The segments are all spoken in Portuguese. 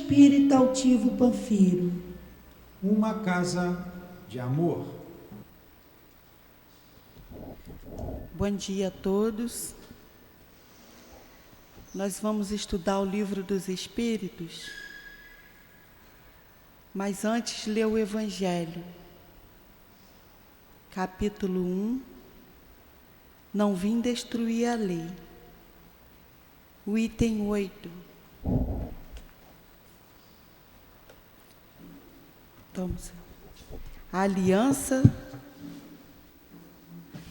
espírita altivo Panfiro. Uma casa de amor. Bom dia a todos. Nós vamos estudar o Livro dos Espíritos, mas antes ler o Evangelho. Capítulo 1. Não vim destruir a lei. O item 8. Vamos. A aliança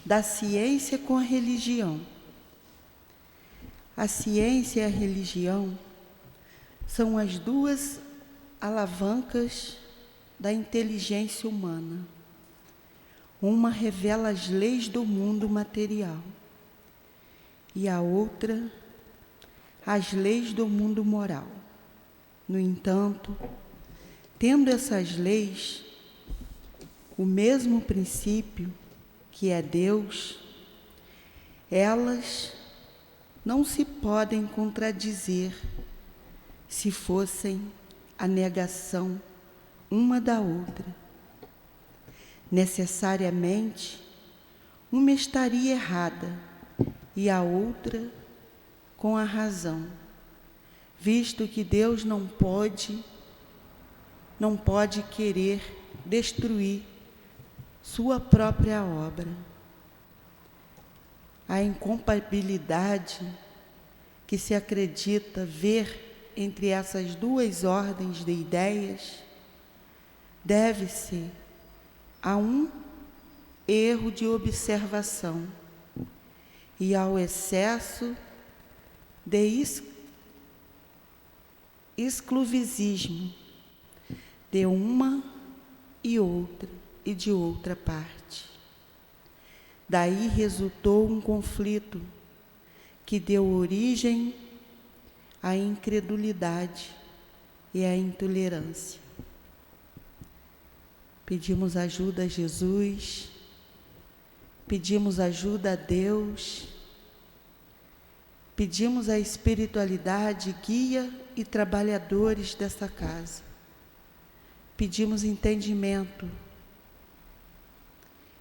da ciência com a religião. A ciência e a religião são as duas alavancas da inteligência humana. Uma revela as leis do mundo material e a outra as leis do mundo moral. No entanto, tendo essas leis o mesmo princípio, que é Deus, elas não se podem contradizer se fossem a negação uma da outra. Necessariamente, uma estaria errada e a outra com a razão, visto que Deus não pode querer destruir sua própria obra. A incompatibilidade que se acredita ver entre essas duas ordens de ideias deve-se a um erro de observação e ao excesso de exclusivismo de uma e de outra parte. Daí resultou um conflito que deu origem à incredulidade e à intolerância. Pedimos ajuda a Jesus, pedimos ajuda a Deus, pedimos a espiritualidade, guia e trabalhadores desta casa. Pedimos entendimento.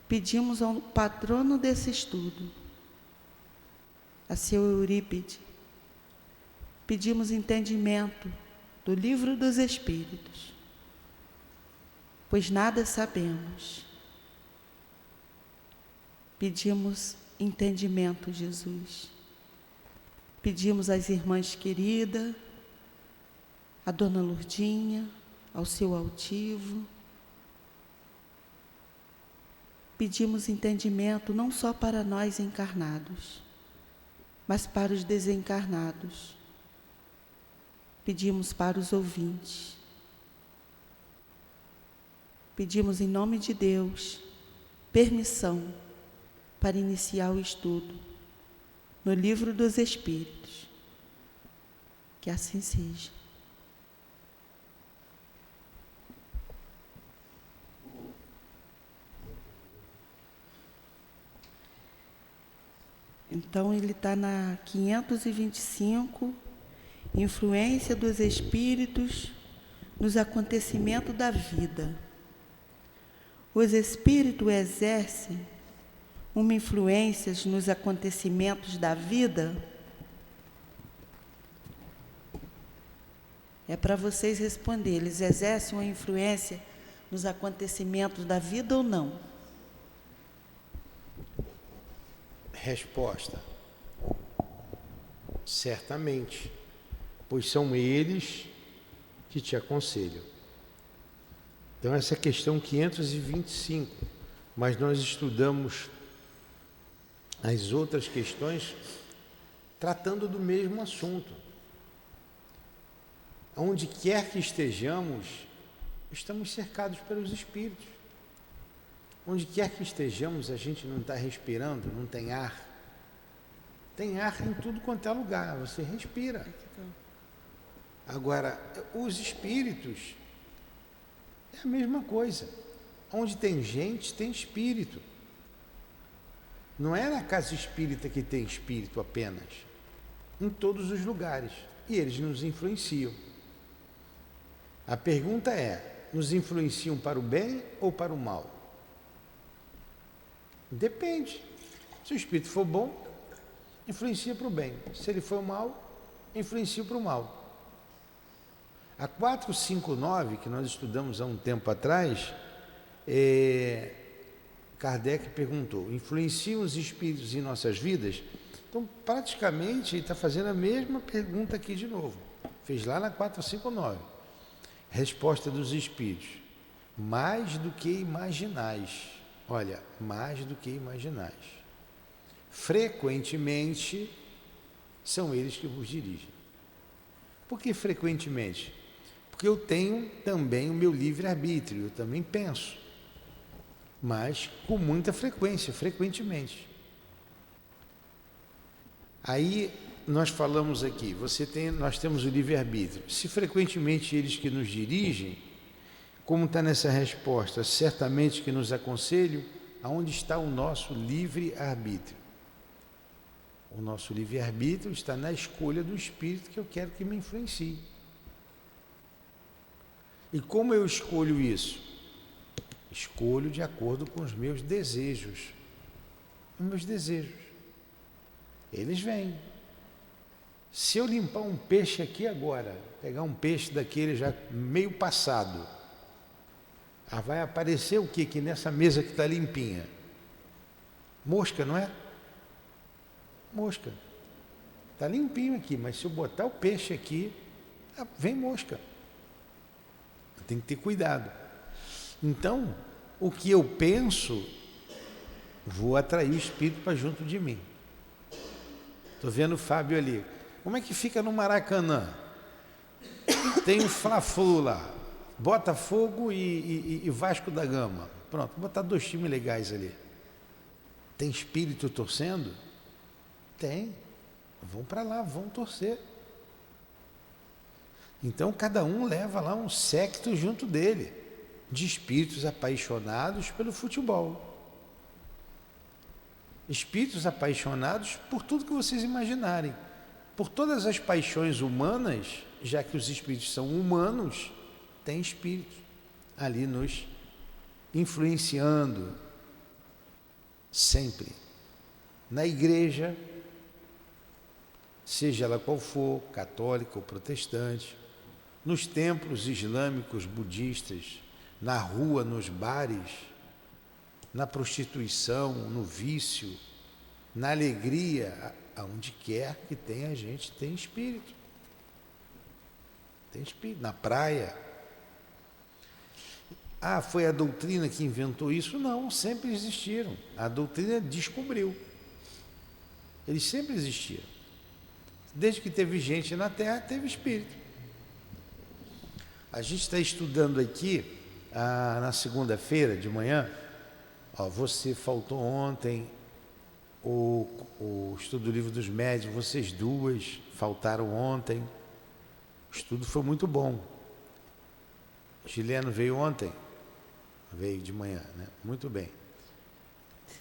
Pedimos ao patrono desse estudo, a seu Eurípide. Pedimos entendimento do Livro dos Espíritos, pois nada sabemos. Pedimos entendimento, Jesus. Pedimos às irmãs queridas, a Dona Lourdinha, ao seu altivo. Pedimos entendimento não só para nós encarnados, mas para os desencarnados. Pedimos para os ouvintes. Pedimos em nome de Deus permissão para iniciar o estudo no Livro dos Espíritos. Que assim seja. Então, ele está na 525, influência dos espíritos nos acontecimentos da vida. Os espíritos exercem uma influência nos acontecimentos da vida? É para vocês responderem, eles exercem uma influência nos acontecimentos da vida ou não? Resposta: certamente, pois são eles que te aconselham. Então essa é a questão 525, mas nós estudamos as outras questões tratando do mesmo assunto. Onde quer que estejamos, estamos cercados pelos espíritos. Onde quer que estejamos, a gente não está respirando, não tem ar. Tem ar em tudo quanto é lugar, você respira. Agora, os espíritos, é a mesma coisa. Onde tem gente, tem espírito. Não é na casa espírita que tem espírito apenas. Em todos os lugares. E eles nos influenciam. A pergunta é: nos influenciam para o bem ou para o mal? Depende. Se o espírito for bom, influencia para o bem. Se ele for mal, influencia para o mal. A 459, que nós estudamos há um tempo atrás, Kardec perguntou: influenciam os espíritos em nossas vidas? Então, praticamente, ele está fazendo a mesma pergunta aqui de novo. Fez lá na 459. Resposta dos espíritos: mais do que imaginais. Olha, mais do que imaginais. Frequentemente, são eles que vos dirigem. Por que frequentemente? Porque eu tenho também o meu livre-arbítrio, eu também penso. Mas com muita frequência, frequentemente. Aí nós falamos aqui, nós temos o livre-arbítrio. Se frequentemente eles que nos dirigem, como está nessa resposta, certamente que nos aconselham, aonde está o nosso livre-arbítrio? O nosso livre-arbítrio está na escolha do espírito que eu quero que me influencie. E como eu escolho isso? Escolho de acordo com os meus desejos. Os meus desejos. Eles vêm. Se eu limpar um peixe aqui agora, pegar um peixe daquele já meio passado, vai aparecer o que aqui nessa mesa que está limpinha? Mosca, não é? Mosca. Está limpinho aqui, mas se eu botar o peixe aqui, vem mosca. Tem que ter cuidado. Então, o que eu penso, vou atrair o espírito para junto de mim. Estou vendo o Fábio ali. Como é que fica no Maracanã? Tem um Fla-Flu lá. Botafogo e Vasco da Gama. Pronto, vou botar 2 times legais ali. Tem espírito torcendo? Tem. Vão para lá, vão torcer. Então cada um leva lá um séquito junto dele, de espíritos apaixonados pelo futebol. Espíritos apaixonados por tudo que vocês imaginarem. Por todas as paixões humanas, já que os espíritos são humanos, tem espíritos ali nos influenciando sempre. Na igreja, seja ela qual for, católica ou protestante, nos templos islâmicos, budistas, na rua, nos bares, na prostituição, no vício, na alegria, aonde quer que tenha gente, tem espírito. Tem espírito. Na praia. Foi a doutrina que inventou isso? Não, sempre existiram. A doutrina descobriu. Eles sempre existiram. Desde que teve gente na Terra, teve espírito. A gente está estudando aqui, na segunda-feira de manhã, você faltou ontem, o estudo do Livro dos Médiuns, vocês duas faltaram ontem. O estudo foi muito bom. Giliano veio ontem? Veio de manhã, né? Muito bem.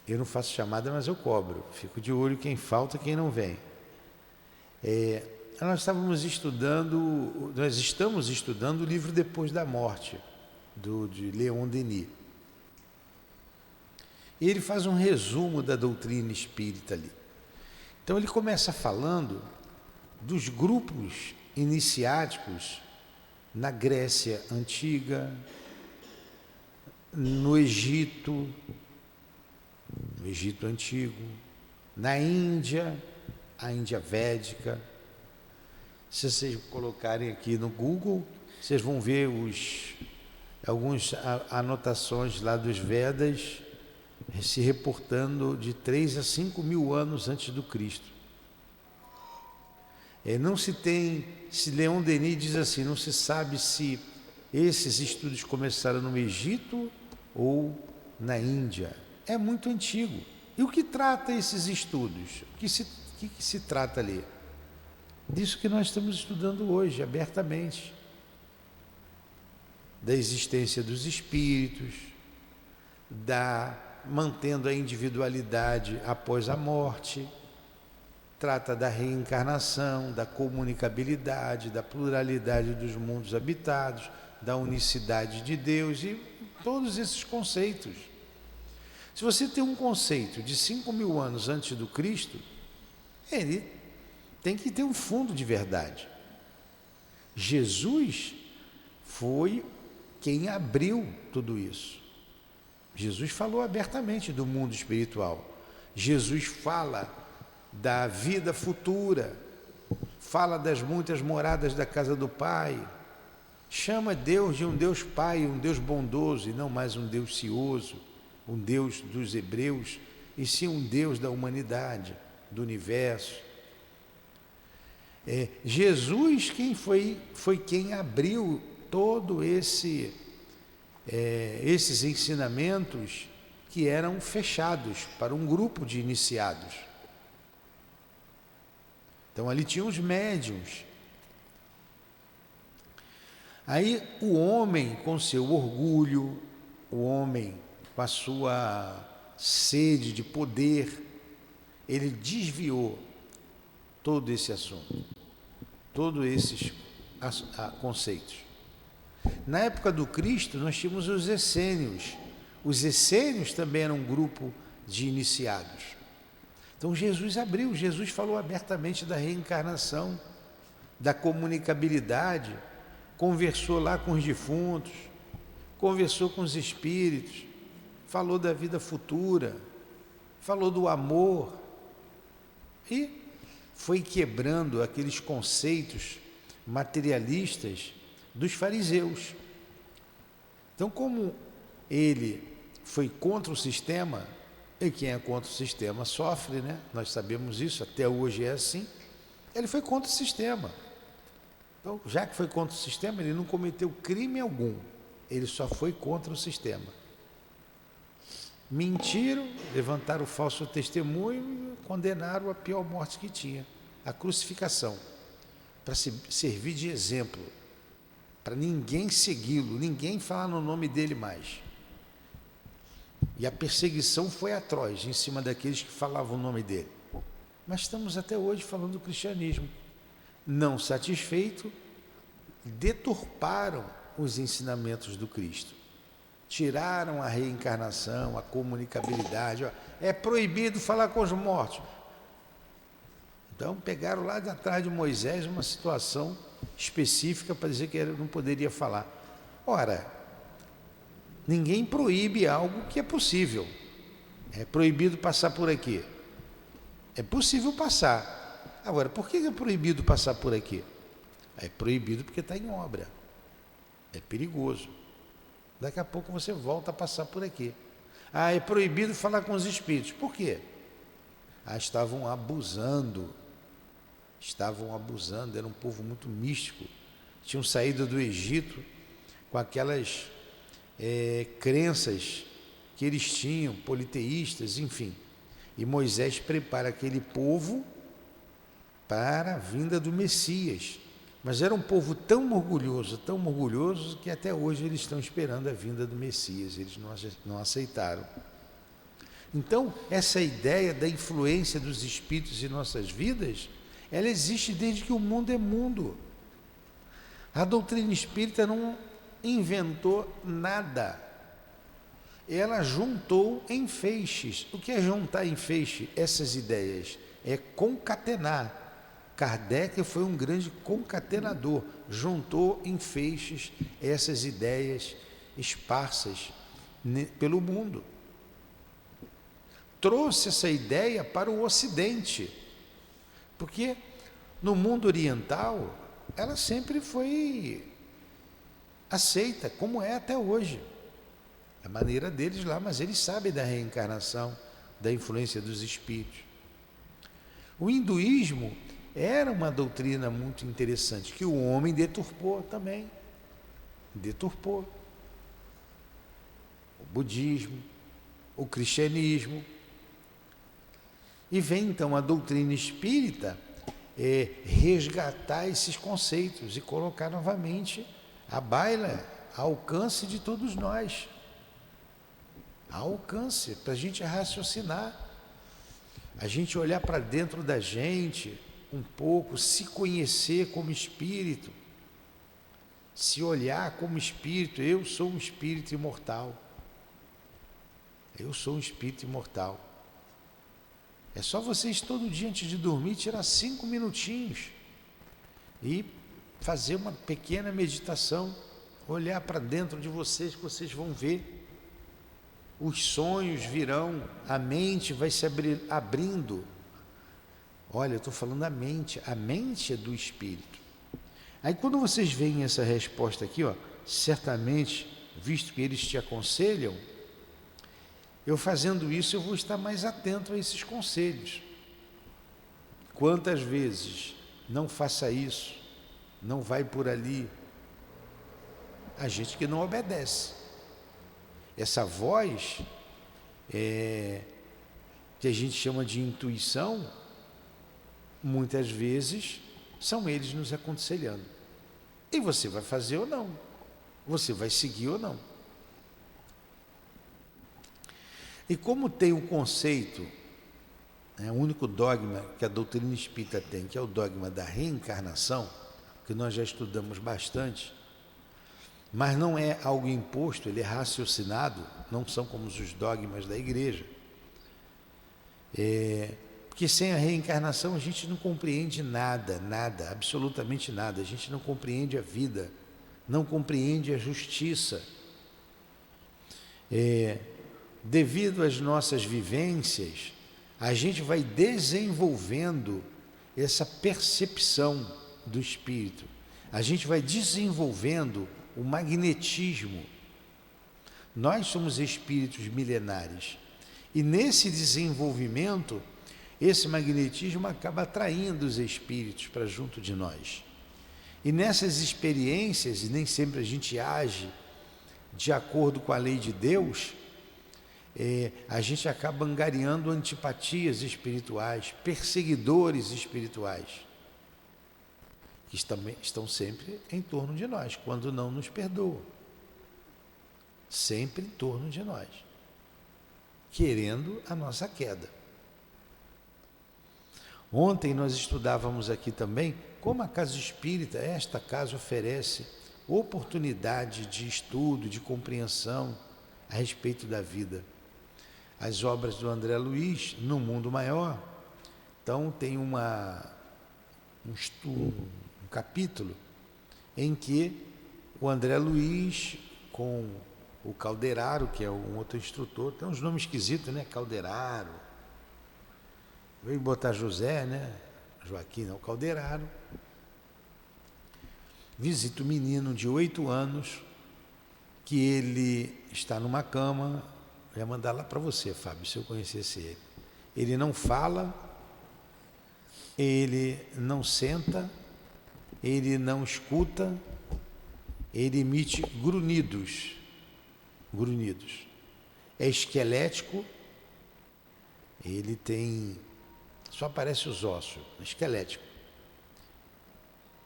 Eu não faço chamada, mas eu cobro. Fico de olho quem falta e quem não vem. Nós estamos estudando o livro Depois da Morte, de Leon Denis. E ele faz um resumo da doutrina espírita ali. Então ele começa falando dos grupos iniciáticos na Grécia Antiga, no Egito Antigo, na Índia, a Índia Védica. Se vocês colocarem aqui no Google, vocês vão ver algumas anotações lá dos Vedas, se reportando de 3 a 5 mil anos antes do Cristo. Não se tem, se Leon Denis diz assim, não se sabe se esses estudos começaram no Egito ou na Índia. É muito antigo. E o que trata esses estudos? O que se trata ali? Disso que nós estamos estudando hoje, abertamente. Da existência dos espíritos, mantendo a individualidade após a morte, trata da reencarnação, da comunicabilidade, da pluralidade dos mundos habitados, da unicidade de Deus e todos esses conceitos. Se você tem um conceito de 5.000 anos antes do Cristo, ele tem que ter um fundo de verdade. Jesus foi quem abriu tudo isso. Jesus falou abertamente do mundo espiritual. Jesus fala da vida futura, fala das muitas moradas da casa do Pai, chama Deus de um Deus Pai, um Deus bondoso e não mais um Deus cioso, um Deus dos hebreus, e sim um Deus da humanidade, do universo. Jesus foi quem abriu todo esses ensinamentos que eram fechados para um grupo de iniciados. Então ali tinham os médiuns. Aí o homem com seu orgulho, o homem com a sua sede de poder, ele desviou todo esse assunto, todos esses conceitos. Na época do Cristo, nós tínhamos os essênios. Os essênios também eram um grupo de iniciados. Então Jesus abriu, Jesus falou abertamente da reencarnação, da comunicabilidade, conversou lá com os defuntos, conversou com os espíritos, falou da vida futura, falou do amor e foi quebrando aqueles conceitos materialistas dos fariseus. Então, como ele foi contra o sistema, e quem é contra o sistema sofre, né? Nós sabemos isso, até hoje é assim. Ele foi contra o sistema. Então, já que foi contra o sistema, ele não cometeu crime algum, ele só foi contra o sistema. Mentiram, levantaram o falso testemunho e condenaram a pior morte que tinha, a crucificação, para servir de exemplo, para ninguém segui-lo, ninguém falar no nome dele mais. E a perseguição foi atroz em cima daqueles que falavam o nome dele. Mas estamos até hoje falando do cristianismo. Não satisfeito, deturparam os ensinamentos do Cristo. Tiraram a reencarnação, a comunicabilidade. É proibido falar com os mortos. Então pegaram lá de atrás de Moisés uma situação específica para dizer que ele não poderia falar. Ora, ninguém proíbe algo que é possível. É proibido passar por aqui. É possível passar. Agora, por que é proibido passar por aqui? É proibido porque está em obra. É perigoso. Daqui a pouco você volta a passar por aqui. É proibido falar com os espíritos. Por quê? Estavam abusando. Era um povo muito místico. Tinham saído do Egito com aquelas crenças que eles tinham, politeístas, enfim. E Moisés prepara aquele povo para a vinda do Messias. Mas era um povo tão orgulhoso, que até hoje eles estão esperando a vinda do Messias, eles não aceitaram. Então, essa ideia da influência dos espíritos em nossas vidas, ela existe desde que o mundo é mundo. A doutrina espírita não inventou nada. Ela juntou em feixes. O que é juntar em feixe essas ideias? É concatenar. Kardec foi um grande concatenador, juntou em feixes essas ideias esparsas pelo mundo. Trouxe essa ideia para o Ocidente, porque no mundo oriental ela sempre foi aceita, como é até hoje. A maneira deles lá, mas eles sabem da reencarnação, da influência dos espíritos. O hinduísmo era uma doutrina muito interessante, que o homem deturpou também. Deturpou. O budismo, o cristianismo. E vem então a doutrina espírita resgatar esses conceitos e colocar novamente à baila, ao alcance de todos nós. Ao alcance, para a gente raciocinar. A gente olhar para dentro da gente um pouco, se conhecer como espírito, se olhar como espírito. Eu sou um espírito imortal. Eu sou um espírito imortal. É só vocês todo dia antes de dormir tirar 5 minutinhos e fazer uma pequena meditação, olhar para dentro de vocês, que vocês vão ver. Os sonhos virão, a mente vai se abrindo. Olha, eu estou falando a mente é do espírito. Aí quando vocês veem essa resposta aqui, ó, certamente, visto que eles te aconselham, eu fazendo isso eu vou estar mais atento a esses conselhos. Quantas vezes não faça isso, não vai por ali, a gente que não obedece. Essa voz que a gente chama de intuição, muitas vezes são eles nos aconselhando. E você vai fazer ou não, você vai seguir ou não. E como tem um conceito, o único dogma que a doutrina espírita tem, que é o dogma da reencarnação, que nós já estudamos bastante, mas não é algo imposto, ele é raciocinado, não são como os dogmas da igreja. Porque sem a reencarnação a gente não compreende nada, absolutamente nada. A gente não compreende a vida, não compreende a justiça. Devido às nossas vivências, a gente vai desenvolvendo essa percepção do espírito. A gente vai desenvolvendo o magnetismo. Nós somos espíritos milenares. E nesse desenvolvimento, esse magnetismo acaba atraindo os espíritos para junto de nós. E nessas experiências, e nem sempre a gente age de acordo com a lei de Deus, a gente acaba angariando antipatias espirituais, perseguidores espirituais, que estão sempre em torno de nós, quando não nos perdoam. Sempre em torno de nós, querendo a nossa queda. Ontem nós estudávamos aqui também como a casa espírita, esta casa, oferece oportunidade de estudo, de compreensão a respeito da vida. As obras do André Luiz, No Mundo Maior, então tem um capítulo em que o André Luiz, com o Calderaro, que é um outro instrutor, tem uns nomes esquisitos, né? Calderaro, veio botar José, né? Joaquim, não, Calderaro, visita o menino de 8 anos, que ele está numa cama. Eu ia mandar lá para você, Fábio, se eu conhecesse ele. Ele não fala, ele não senta, ele não escuta, ele emite grunhidos. É esquelético, ele tem, só aparece os ossos, esquelético.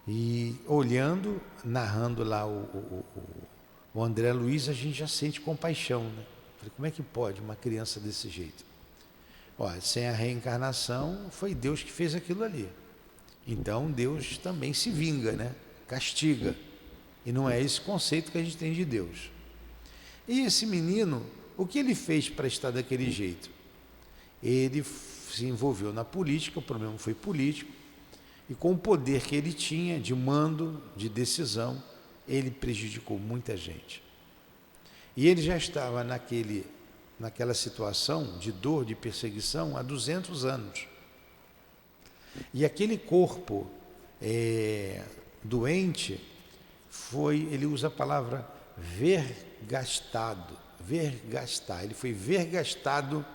E olhando, narrando lá o André Luiz, a gente já sente compaixão, né? Falei, como é que pode uma criança desse jeito? Olha, sem a reencarnação, foi Deus que fez aquilo ali. Então Deus também se vinga, né? Castiga. E não é esse conceito que a gente tem de Deus. E esse menino, o que ele fez para estar daquele jeito? Ele se envolveu na política, o problema foi político, e com o poder que ele tinha de mando, de decisão, ele prejudicou muita gente. E ele já estava naquela situação de dor, de perseguição, há 200 anos. E aquele corpo doente ele usa a palavra vergastar. Ele foi vergastado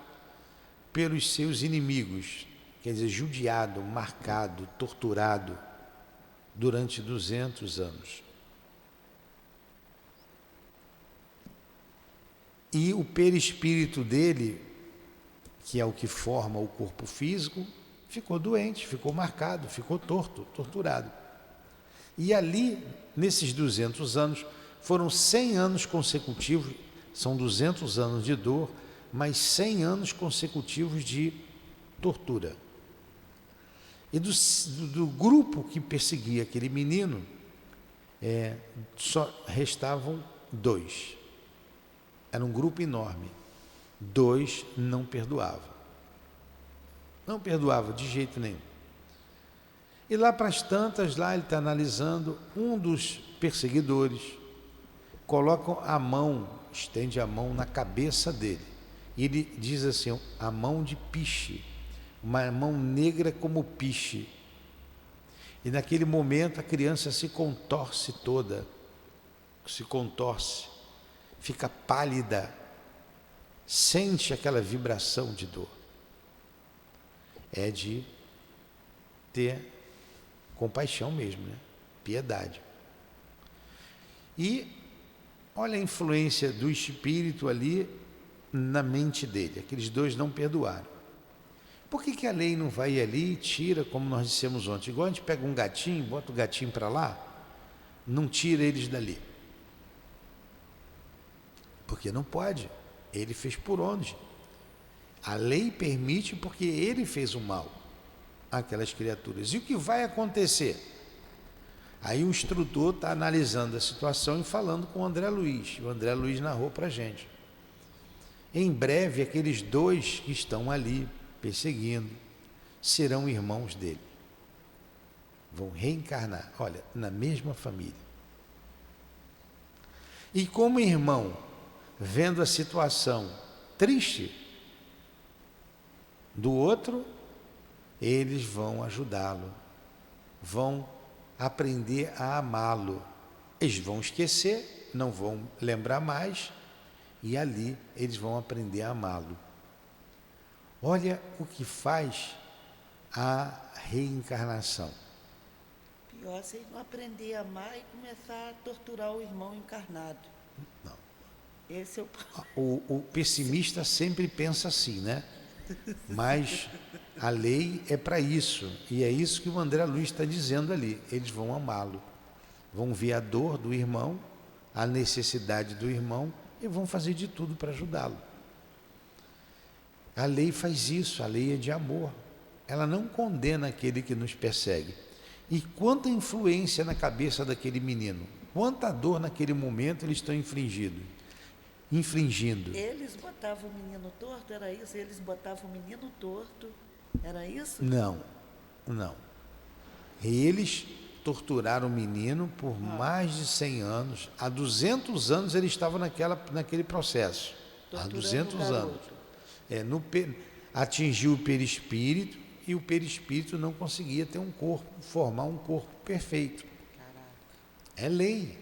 pelos seus inimigos, quer dizer, judiado, marcado, torturado durante 200 anos. E o perispírito dele, que é o que forma o corpo físico, ficou doente, ficou marcado, ficou torturado. E ali, nesses 200 anos, foram 100 anos consecutivos, são 200 anos de dor, mas 100 anos consecutivos de tortura. E do grupo que perseguia aquele menino, só restavam 2. Era um grupo enorme. 2 não perdoavam. Não perdoava de jeito nenhum. E lá para as tantas, lá ele está analisando, um dos perseguidores coloca a mão, estende a mão na cabeça dele. E ele diz assim, a mão de piche, uma mão negra como piche. E naquele momento a criança se contorce toda, fica pálida, sente aquela vibração de dor. É de ter compaixão mesmo, né? Piedade. E olha a influência do espírito ali na mente dele. Aqueles 2 não perdoaram. Por que a lei não vai ali e tira, como nós dissemos ontem? Igual a gente pega um gatinho, bota o gatinho para lá, não tira eles dali. Porque não pode. Ele fez por onde? A lei permite porque ele fez o mal àquelas criaturas. E o que vai acontecer? Aí o instrutor está analisando a situação e falando com o André Luiz. O André Luiz narrou para a gente. Em breve, aqueles 2 que estão ali perseguindo serão irmãos dele. Vão reencarnar, olha, na mesma família. E como irmão, vendo a situação triste do outro, eles vão ajudá-lo, vão aprender a amá-lo. Eles vão esquecer, não vão lembrar mais, e ali eles vão aprender a amá-lo. Olha o que faz a reencarnação. Pior se não aprender a amar e começar a torturar o irmão encarnado. Não. Esse é o pessimista sempre pensa assim, né? Mas a lei é para isso, e é isso que o André Luiz está dizendo ali. Eles vão amá-lo, vão ver a dor do irmão, a necessidade do irmão, e vão fazer de tudo para ajudá-lo. A lei faz isso, a lei é de amor. Ela não condena aquele que nos persegue. E quanta influência na cabeça daquele menino, quanta dor naquele momento eles estão infligindo. Eles botavam o menino torto, era isso? Eles botavam o menino torto, era isso? Não. Eles torturaram o menino por mais de 100 anos. Há 200 anos ele estava naquele processo. Há 200 anos. Atingiu o perispírito e o perispírito não conseguia ter um corpo, formar um corpo perfeito. É lei.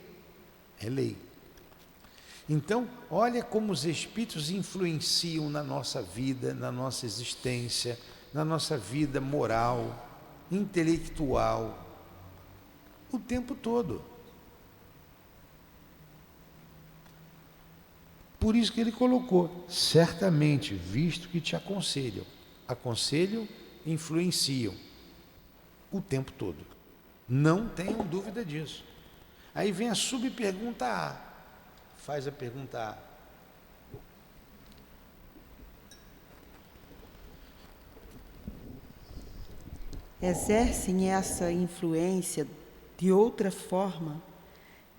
Então, olha como os espíritos influenciam na nossa vida, na nossa existência, na nossa vida moral, intelectual, o tempo todo. Por isso que ele colocou, certamente, visto que te aconselham, influenciam o tempo todo. Não tenham dúvida disso. Aí vem a subpergunta A. Faz a pergunta A. Exercem essa influência de outra forma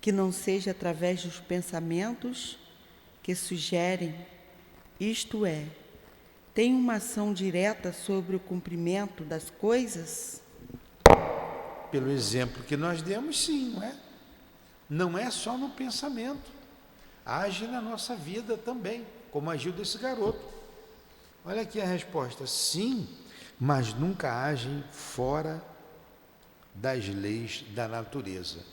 que não seja através dos pensamentos que sugerem, isto é, tem uma ação direta sobre o cumprimento das coisas? Pelo exemplo que nós demos, sim, não é? Não é só no pensamento, age na nossa vida também, como agiu desse garoto. Olha aqui a resposta, sim, mas nunca agem fora das leis da natureza.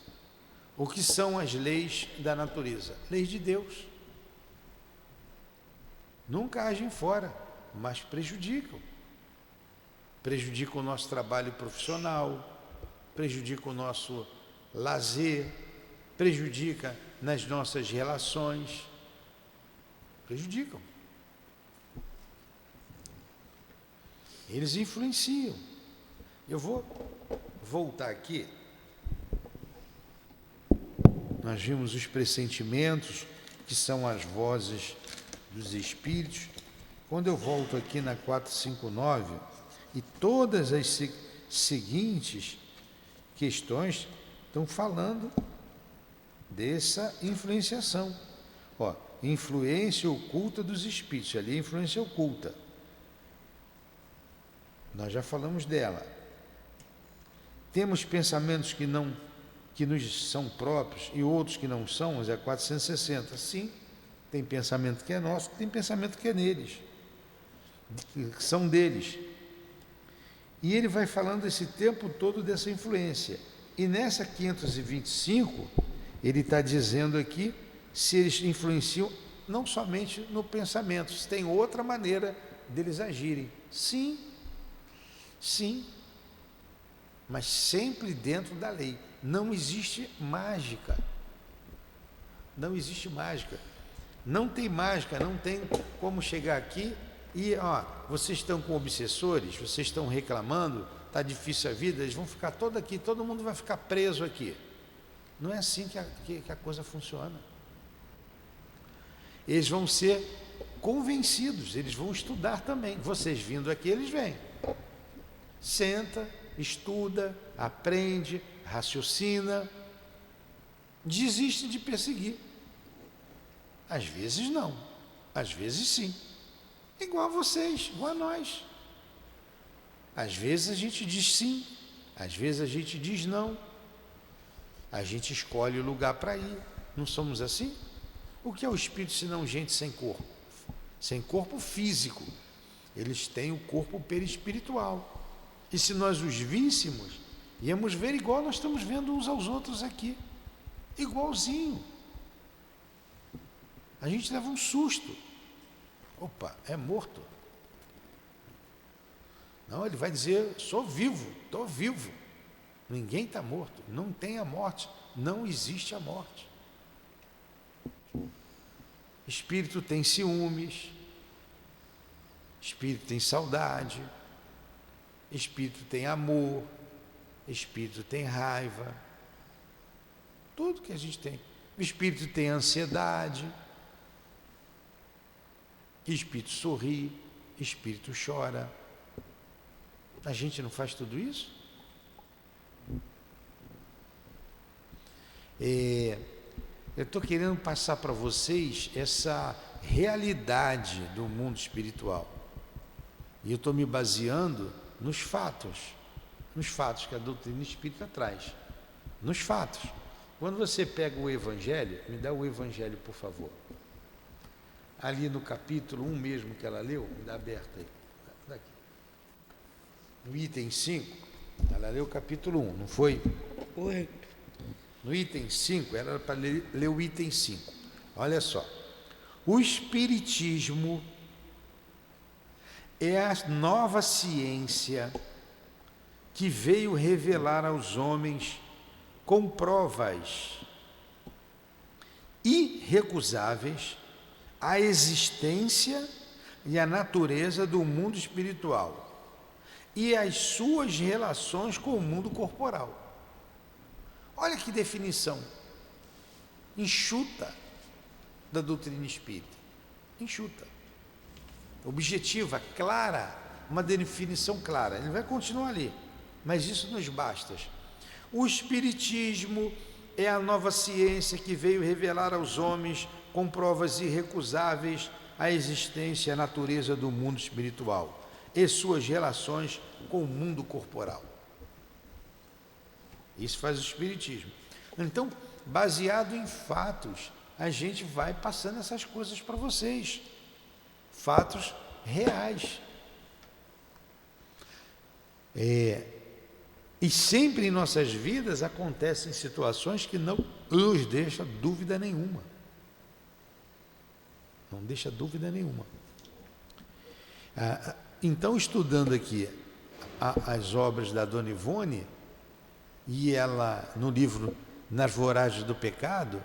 O que são as leis da natureza? Leis de Deus. Nunca agem fora, mas prejudicam. Prejudicam o nosso trabalho profissional, prejudica o nosso lazer, prejudica nas nossas relações, prejudicam. Eles influenciam. Eu vou voltar aqui. Nós vimos os pressentimentos, que são as vozes dos espíritos. Quando eu volto aqui na 459, e todas as seguintes questões estão falando dessa influenciação. Ó, influência oculta dos espíritos, ali é influência oculta. Nós já falamos dela. Temos pensamentos que nos são próprios e outros que não são, mas é 460. Sim, tem pensamento que é nosso, tem pensamento que é neles, que são deles. E ele vai falando esse tempo todo dessa influência. E nessa 525, ele está dizendo aqui se eles influenciam não somente no pensamento, se tem outra maneira deles agirem. Sim, sim, mas sempre dentro da lei. Não existe mágica. Não existe mágica. Não tem mágica, não tem como chegar aqui e, ó, vocês estão com obsessores, vocês estão reclamando, está difícil a vida, eles vão ficar todo aqui, todo mundo vai ficar preso aqui. Não é assim que a coisa funciona. Eles vão ser convencidos, eles vão estudar também. Vocês vindo aqui, eles vêm. Senta, estuda, aprende, raciocina, desiste de perseguir. Às vezes não, às vezes sim. Igual a vocês, igual a nós. Às vezes a gente diz sim, às vezes a gente diz não. A gente escolhe o lugar para ir. Não somos assim? O que é o espírito senão gente sem corpo? Sem corpo físico. Eles têm o corpo perispiritual. E se nós os víssemos, íamos ver igual nós estamos vendo uns aos outros aqui. Igualzinho. A gente leva um susto. Opa, é morto. Não, ele vai dizer, sou vivo, estou vivo. Ninguém está morto, não tem a morte, não existe a morte. Espírito tem ciúmes, espírito tem saudade, espírito tem amor, espírito tem raiva, tudo que a gente tem. O espírito tem ansiedade, espírito sorri, espírito chora. A gente não faz tudo isso? Eu estou querendo passar para vocês essa realidade do mundo espiritual. E eu estou me baseando nos fatos que a doutrina espírita traz. Nos fatos. Quando você pega o Evangelho, me dá o Evangelho, por favor. Ali no capítulo 1 mesmo que ela leu, me dá aberto aí. Daqui. No item 5, ela leu o capítulo 1, não foi? Oi. No item 5, ela era para ler o item 5. Olha só. O Espiritismo é a nova ciência que veio revelar aos homens com provas irrecusáveis a existência e a natureza do mundo espiritual e as suas relações com o mundo corporal. Olha que definição enxuta da doutrina espírita. Enxuta. Objetiva, clara, uma definição clara. Ele vai continuar ali, mas isso nos basta. O Espiritismo é a nova ciência que veio revelar aos homens com provas irrecusáveis a existência e a natureza do mundo espiritual e suas relações com o mundo corporal. Isso faz o Espiritismo. Então, baseado em fatos, a gente vai passando essas coisas para vocês. Fatos reais. E sempre em nossas vidas acontecem situações que não nos deixam dúvida nenhuma. Não deixa dúvida nenhuma. Então, estudando aqui as obras da Dona Ivone, e ela, no livro Nas Voragens do Pecado,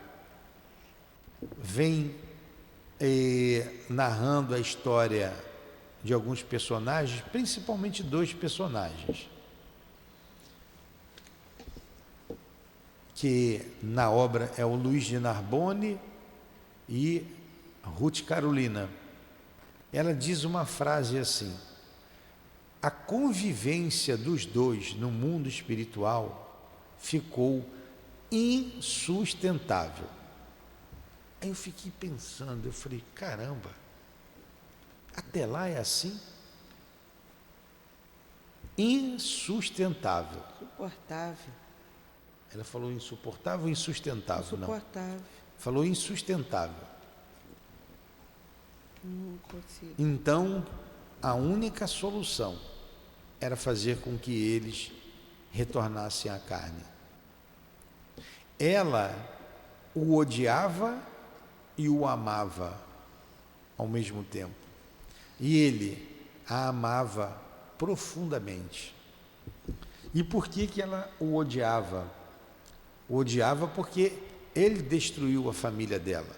vem narrando a história de alguns personagens, principalmente 2 personagens, que na obra é o Luiz de Narbonne e Ruth Carolina. Ela diz uma frase assim: a convivência dos dois no mundo espiritual ficou insustentável. Aí eu fiquei pensando, eu falei, caramba, até lá é assim? Insustentável. Suportável. Ela falou insuportável ou insustentável? Não. Insuportável. Falou insustentável. Não consigo. Então, a única solução era fazer com que eles retornassem à carne. Ela o odiava e o amava ao mesmo tempo. E ele a amava profundamente. E por que ela o odiava? O odiava porque ele destruiu a família dela.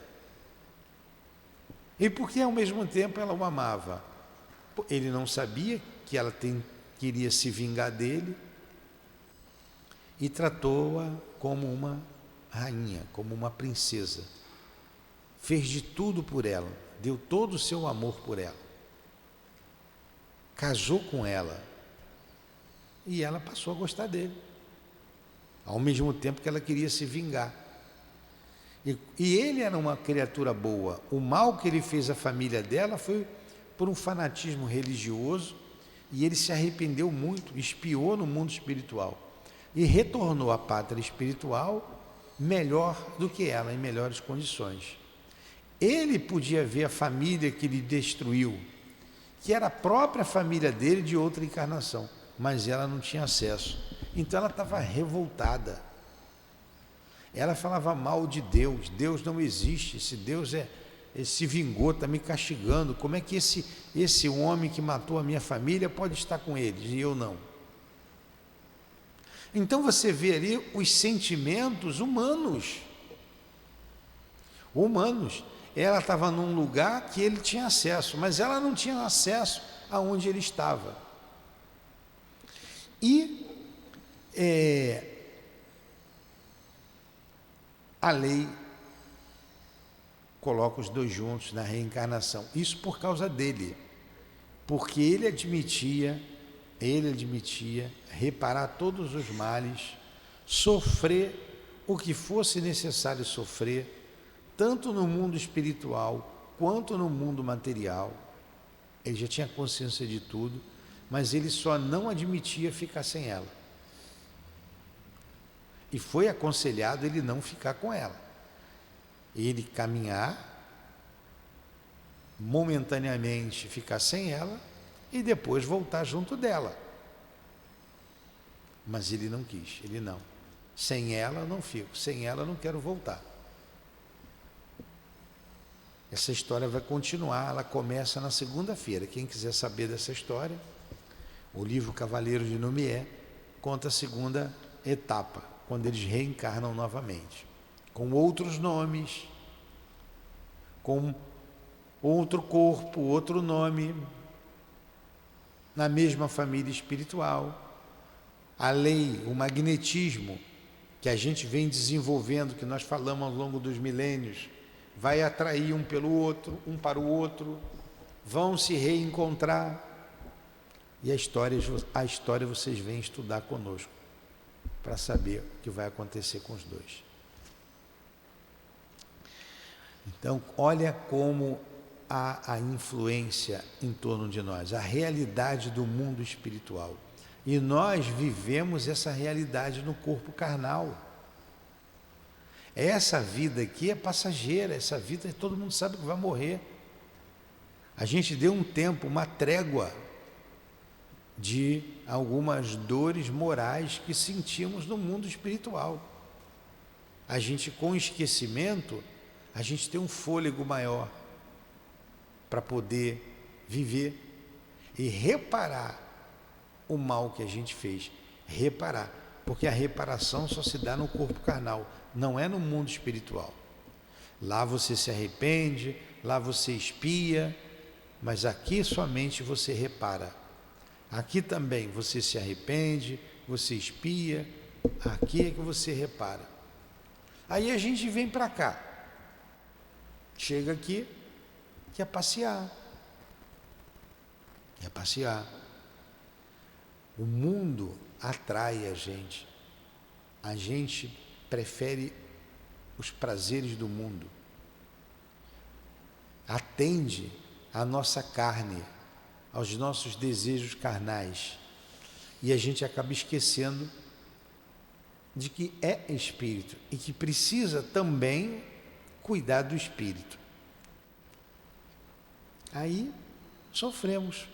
E porque ao mesmo tempo ela o amava. Ele não sabia que ela queria se vingar dele e tratou-a como uma rainha, como uma princesa. Fez de tudo por ela, deu todo o seu amor por ela. Casou com ela e ela passou a gostar dele, ao mesmo tempo que ela queria se vingar. E ele era uma criatura boa. O mal que ele fez à família dela foi por um fanatismo religioso, e ele se arrependeu muito, espiou no mundo espiritual e retornou à pátria espiritual melhor do que ela, em melhores condições. Ele podia ver a família que ele destruiu, que era a própria família dele de outra encarnação, mas ela não tinha acesso. Então ela estava revoltada. Ela falava mal de Deus. Deus não existe. Esse Deus se vingou, está me castigando. Como é que esse homem que matou a minha família pode estar com eles e eu não? Então você vê ali os sentimentos humanos. Humanos. Ela estava num lugar que ele tinha acesso, mas ela não tinha acesso aonde ele estava. E a lei coloca os dois juntos na reencarnação. Isso por causa dele, porque ele admitia reparar todos os males, sofrer o que fosse necessário sofrer, tanto no mundo espiritual quanto no mundo material. Ele já tinha consciência de tudo, mas ele só não admitia ficar sem ela. E foi aconselhado ele não ficar com ela. Ele caminhar, momentaneamente ficar sem ela e depois voltar junto dela. Mas ele não quis, ele não. Sem ela eu não fico, sem ela eu não quero voltar. Essa história vai continuar, ela começa na segunda-feira. Quem quiser saber dessa história, o livro Cavaleiro de Nomié conta a segunda etapa, quando eles reencarnam novamente, com outros nomes, com outro corpo, outro nome, na mesma família espiritual. A lei, o magnetismo que a gente vem desenvolvendo, que nós falamos ao longo dos milênios, vai atrair um pelo outro, um para o outro, vão se reencontrar. E a história vocês vêm estudar conosco, para saber o que vai acontecer com os dois. Então, olha como há a influência em torno de nós, a realidade do mundo espiritual. E nós vivemos essa realidade no corpo carnal. Essa vida aqui é passageira, essa vida todo mundo sabe que vai morrer. A gente deu um tempo, uma trégua de algumas dores morais que sentimos no mundo espiritual. A gente, com esquecimento, a gente tem um fôlego maior para poder viver e reparar o mal que a gente fez. Reparar, porque a reparação só se dá no corpo carnal, não é no mundo espiritual. Lá você se arrepende, lá você expia, mas aqui somente você repara. Aqui também você se arrepende, você expia, aqui é que você repara. Aí a gente vem para cá, chega aqui, quer passear. Quer passear. O mundo atrai a gente prefere os prazeres do mundo, atende à nossa carne, aos nossos desejos carnais, e a gente acaba esquecendo de que é espírito e que precisa também cuidar do espírito. Aí sofremos.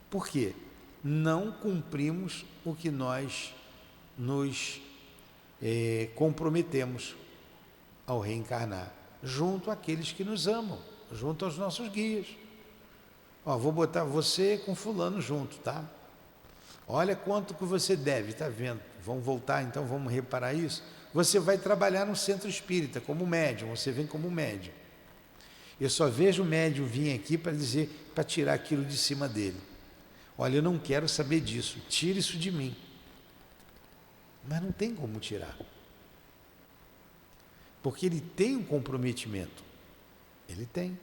Por quê? Não cumprimos o que nós nos comprometemos ao reencarnar, junto àqueles que nos amam, junto aos nossos guias. Ó, vou botar você com fulano junto, tá? Olha quanto que você deve, tá vendo? Vamos voltar, então vamos reparar isso. Você vai trabalhar no centro espírita como médium, você vem como médium. Eu só vejo o médium vir aqui para dizer, para tirar aquilo de cima dele. Olha, eu não quero saber disso, tira isso de mim. Mas não tem como tirar. Porque ele tem um comprometimento. Ele tem.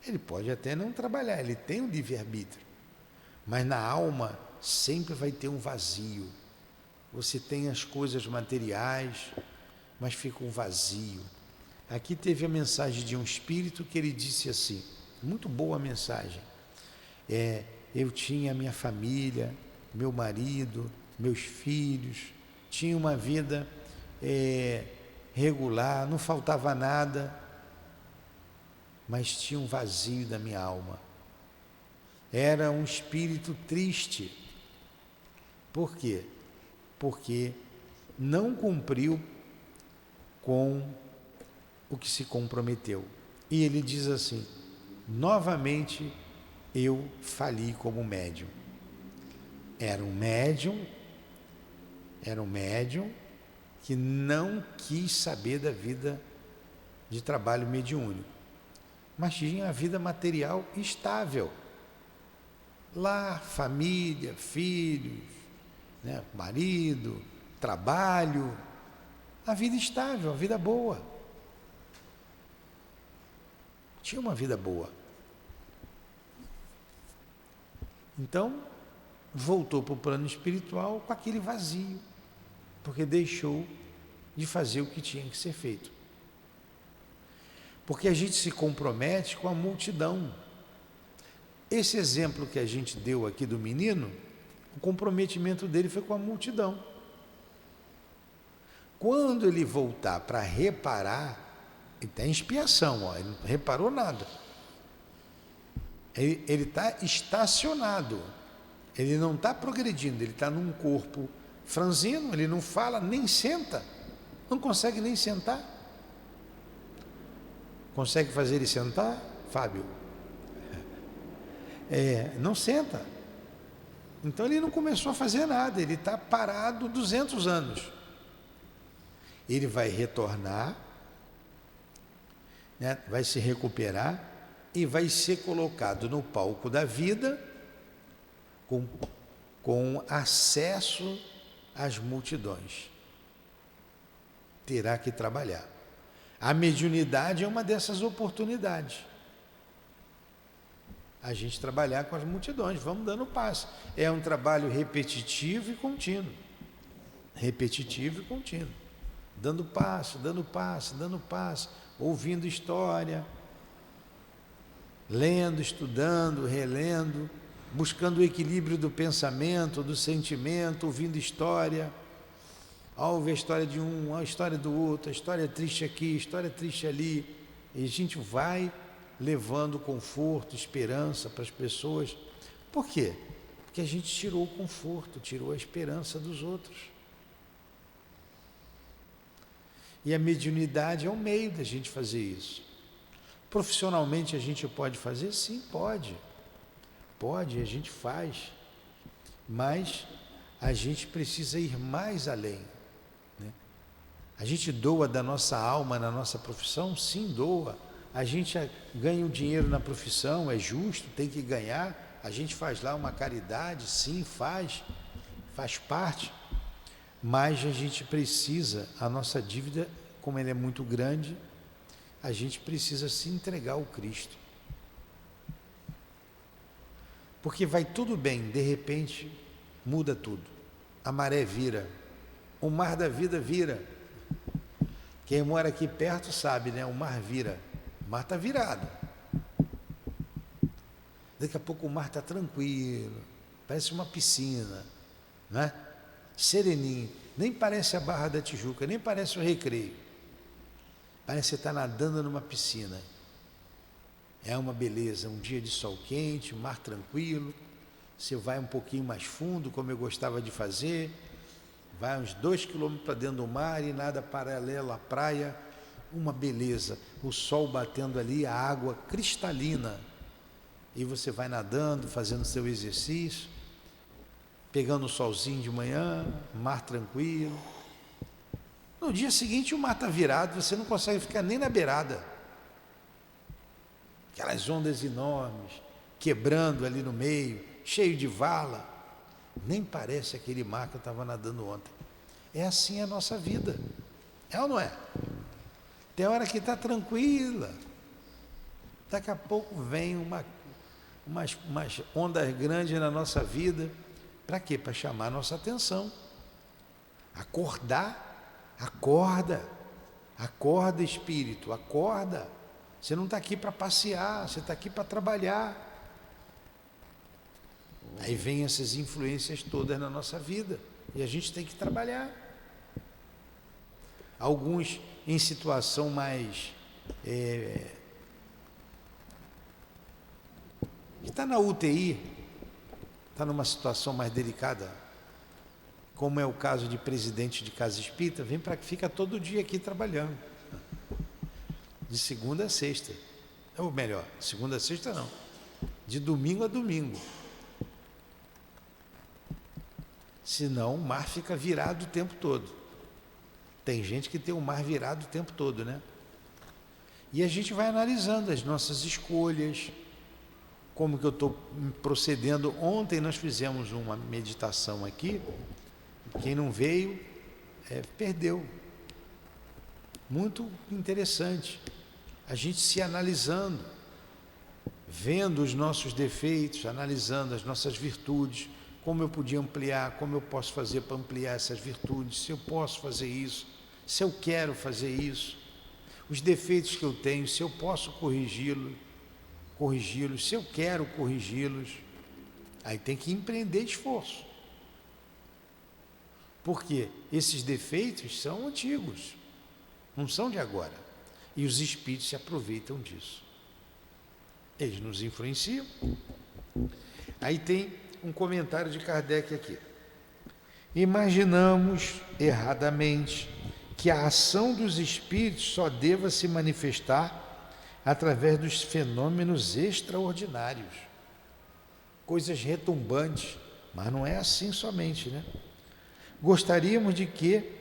Ele pode até não trabalhar, ele tem um livre-arbítrio. Mas na alma sempre vai ter um vazio. Você tem as coisas materiais, mas fica um vazio. Aqui teve a mensagem de um espírito que ele disse assim, muito boa a mensagem. Eu tinha minha família, meu marido, meus filhos, tinha uma vida regular, não faltava nada, mas tinha um vazio da minha alma. Era um espírito triste. Por quê? Porque não cumpriu com o que se comprometeu. E ele diz assim, novamente eu fali como médium. Era um médium que não quis saber da vida de trabalho mediúnico, mas tinha a vida material estável. Lá, família, filhos, né, marido, trabalho, a vida estável, a vida boa. Tinha uma vida boa. Então, voltou para o plano espiritual com aquele vazio, porque deixou de fazer o que tinha que ser feito. Porque a gente se compromete com a multidão. Esse exemplo que a gente deu aqui do menino, o comprometimento dele foi com a multidão. Quando ele voltar para reparar, ele está em expiação, ó, ele não reparou nada. Ele está estacionado, ele não está progredindo, ele está num corpo franzino, ele não fala, nem senta, não consegue nem sentar. Consegue fazer ele sentar, Fábio? Não senta. Então ele não começou a fazer nada, ele está parado 200 anos. Ele vai retornar, né, vai se recuperar e vai ser colocado no palco da vida com acesso às multidões. Terá que trabalhar. A mediunidade é uma dessas oportunidades. A gente trabalhar com as multidões, vamos dando passo. É um trabalho repetitivo e contínuo. Repetitivo e contínuo. Dando passo, ouvindo história, lendo, estudando, relendo, buscando o equilíbrio do pensamento, do sentimento, ouvindo história. Ouve a história de um, a história do outro, a história triste aqui, a história triste ali. E a gente vai levando conforto, esperança para as pessoas. Por quê? Porque a gente tirou o conforto, tirou a esperança dos outros. E a mediunidade é um meio da gente fazer isso. Profissionalmente a gente pode fazer? Sim, pode. Pode, a gente faz. Mas a gente precisa ir mais além. Né? A gente doa da nossa alma na nossa profissão? Sim, doa. A gente ganha o dinheiro na profissão, é justo, tem que ganhar. A gente faz lá uma caridade? Sim, faz parte. Mas a gente precisa, a nossa dívida, como ela é muito grande, a gente precisa se entregar ao Cristo. Porque vai tudo bem, de repente muda tudo. A maré vira, o mar da vida vira, Quem mora aqui perto sabe, né? O mar vira. O mar está virado. Daqui a pouco o mar está tranquilo, parece uma piscina, né? Sereninho. Nem parece a Barra da Tijuca, nem parece o Recreio. Parece que você está nadando numa piscina. É uma beleza, um dia de sol quente, mar tranquilo. Você vai um pouquinho mais fundo, como eu gostava de fazer. Vai uns 2 quilômetros para dentro do mar e nada paralelo à praia. Uma beleza, o sol batendo ali, a água cristalina. E você vai nadando, fazendo seu exercício, pegando o solzinho de manhã, mar tranquilo. No dia seguinte o mar está virado, você não consegue ficar nem na beirada. Aquelas ondas enormes, quebrando ali no meio, cheio de vala. Nem parece aquele mar que eu estava nadando ontem. É assim a nossa vida. É ou não é? Tem hora que está tranquila. Daqui a pouco vem umas ondas grandes na nossa vida. Para quê? Para chamar a nossa atenção. Acordar. Acorda, espírito, acorda. Você não está aqui para passear, você está aqui para trabalhar. Aí vem essas influências todas na nossa vida e a gente tem que trabalhar. Alguns em situação mais que está na UTI, está numa situação mais delicada, como é o caso de presidente de casa espírita, vem para que fica todo dia aqui trabalhando, de segunda a sexta, ou melhor, segunda a sexta não, de domingo a domingo. Senão o mar fica virado o tempo todo. Tem gente que tem o mar virado o tempo todo, né? E a gente vai analisando as nossas escolhas, como que eu estou procedendo. Ontem nós fizemos uma meditação aqui, quem não veio, perdeu. Muito interessante. A gente se analisando, vendo os nossos defeitos, analisando as nossas virtudes, como eu podia ampliar, como eu posso fazer para ampliar essas virtudes, se eu posso fazer isso, se eu quero fazer isso, os defeitos que eu tenho, se eu posso corrigi-los, se eu quero corrigi-los. Aí tem que empreender esforço. Porque esses defeitos são antigos, não são de agora. E os espíritos se aproveitam disso. Eles nos influenciam. Aí tem um comentário de Kardec aqui. Imaginamos erradamente que a ação dos espíritos só deva se manifestar através dos fenômenos extraordinários, coisas retumbantes, mas não é assim somente, né? Gostaríamos de que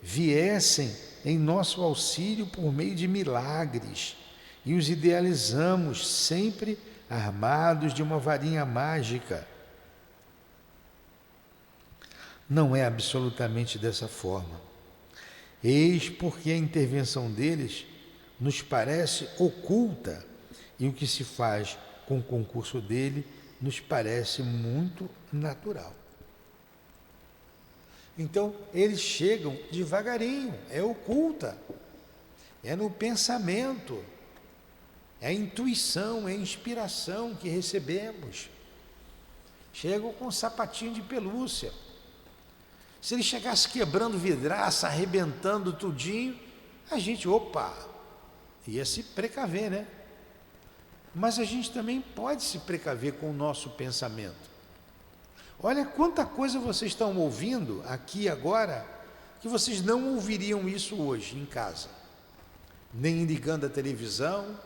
viessem em nosso auxílio por meio de milagres e os idealizamos sempre armados de uma varinha mágica. Não é absolutamente dessa forma. Eis porque a intervenção deles nos parece oculta e o que se faz com o concurso dele nos parece muito natural. Então, eles chegam devagarinho, é oculta, é no pensamento, é a intuição, é a inspiração que recebemos. Chegam com um sapatinho de pelúcia. Se ele chegasse quebrando vidraça, arrebentando tudinho, a gente, ia se precaver, né? Mas a gente também pode se precaver com o nosso pensamento. Olha quanta coisa vocês estão ouvindo aqui agora, que vocês não ouviriam isso hoje em casa. Nem ligando a televisão,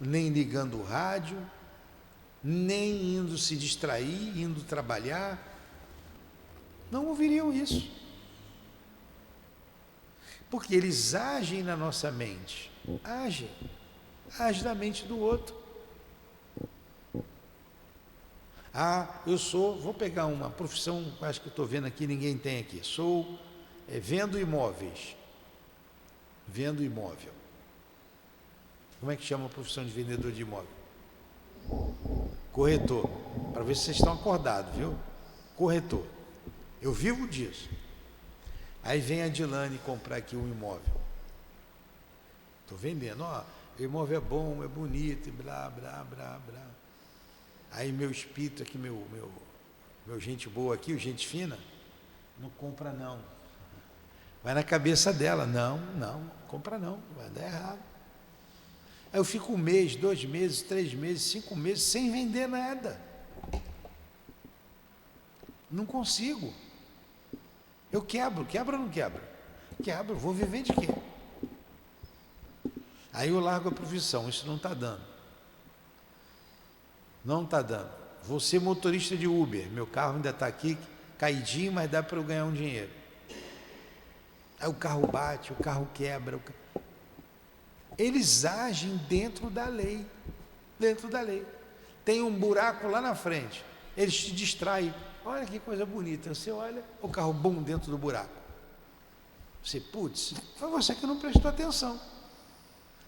nem ligando o rádio, nem indo se distrair, indo trabalhar. Não ouviriam isso. Porque eles agem na nossa mente. Agem na mente do outro. Vou pegar uma profissão, acho que eu estou vendo aqui, ninguém tem aqui. Vendo imóveis. Vendo imóvel. Como é que chama a profissão de vendedor de imóvel? Corretor. Para ver se vocês estão acordados, viu? Corretor. Eu vivo disso. Aí vem a Dilane comprar aqui um imóvel. Estou vendendo, ó, o imóvel é bom, é bonito, e blá, blá, blá, blá. Aí meu espírito aqui, meu gente boa aqui, o gente fina, não compra não. Vai na cabeça dela, não, compra não, vai dar errado. Aí eu fico 1 mês, 2 meses, 3 meses, 5 meses, sem vender nada. Não consigo. Eu quebro ou não quebro? Quebro, vou viver de quê? Aí eu largo a profissão, isso não está dando. Não está dando. Vou ser motorista de Uber, meu carro ainda está aqui, caidinho, mas dá para eu ganhar um dinheiro. Aí o carro bate, o carro quebra. Eles agem dentro da lei. Dentro da lei. Tem um buraco lá na frente. Eles te distraem. Olha que coisa bonita. Você olha, o carro bum dentro do buraco. Você, putz, foi você que não prestou atenção.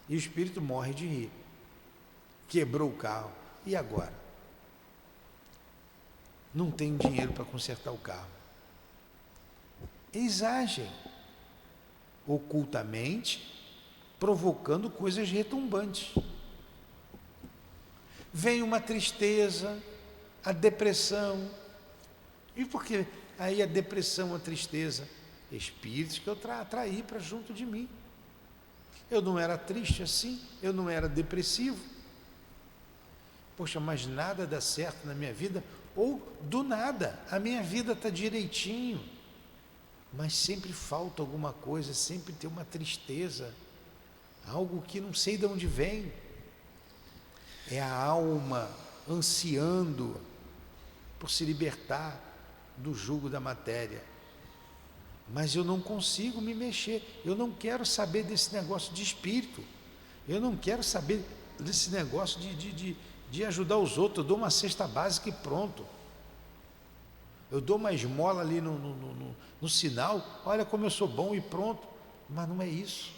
E o espírito morre de rir. Quebrou o carro. E agora? Não tem dinheiro para consertar o carro. Eles agem ocultamente, provocando coisas retumbantes. Vem uma tristeza, a depressão. E por que aí a depressão, a tristeza? Espíritos que eu atraí para junto de mim. Eu não era triste assim, eu não era depressivo. Poxa, mas nada dá certo na minha vida, ou do nada, a minha vida está direitinho, mas sempre falta alguma coisa, sempre tem uma tristeza, algo que não sei de onde vem. É a alma ansiando por se libertar do jugo da matéria. Mas eu não consigo me mexer, eu não quero saber desse negócio de espírito, eu não quero saber desse negócio de ajudar os outros. Eu dou uma cesta básica e pronto. Eu dou uma esmola ali no sinal, olha como eu sou bom e pronto. Mas não é isso,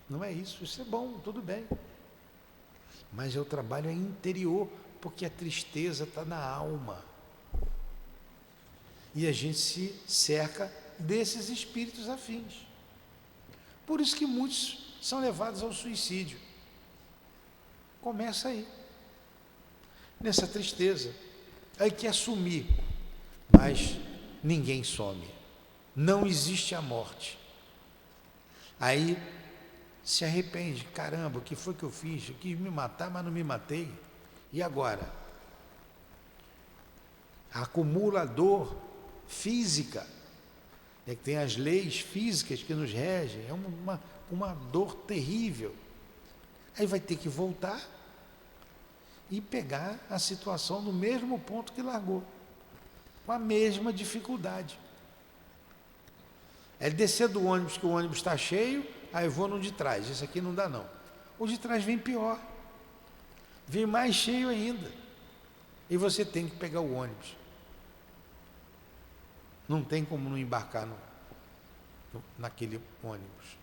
não é isso, isso é bom, tudo bem. Mas o trabalho é interior, porque a tristeza está na alma. E a gente se cerca desses espíritos afins. Por isso que muitos são levados ao suicídio. Começa aí, nessa tristeza. Aí quer sumir, mas ninguém some. Não existe a morte. Aí se arrepende. Caramba, o que foi que eu fiz? Eu quis me matar, mas não me matei. E agora? Acumula dor física. É que tem as leis físicas que nos regem. É uma dor terrível. Aí vai ter que voltar e pegar a situação no mesmo ponto que largou, com a mesma dificuldade. É descer do ônibus, que o ônibus está cheio, aí eu vou no de trás. Esse aqui não dá não. O de trás vem pior, vem mais cheio ainda, e você tem que pegar o ônibus. Não tem como não embarcar naquele ônibus.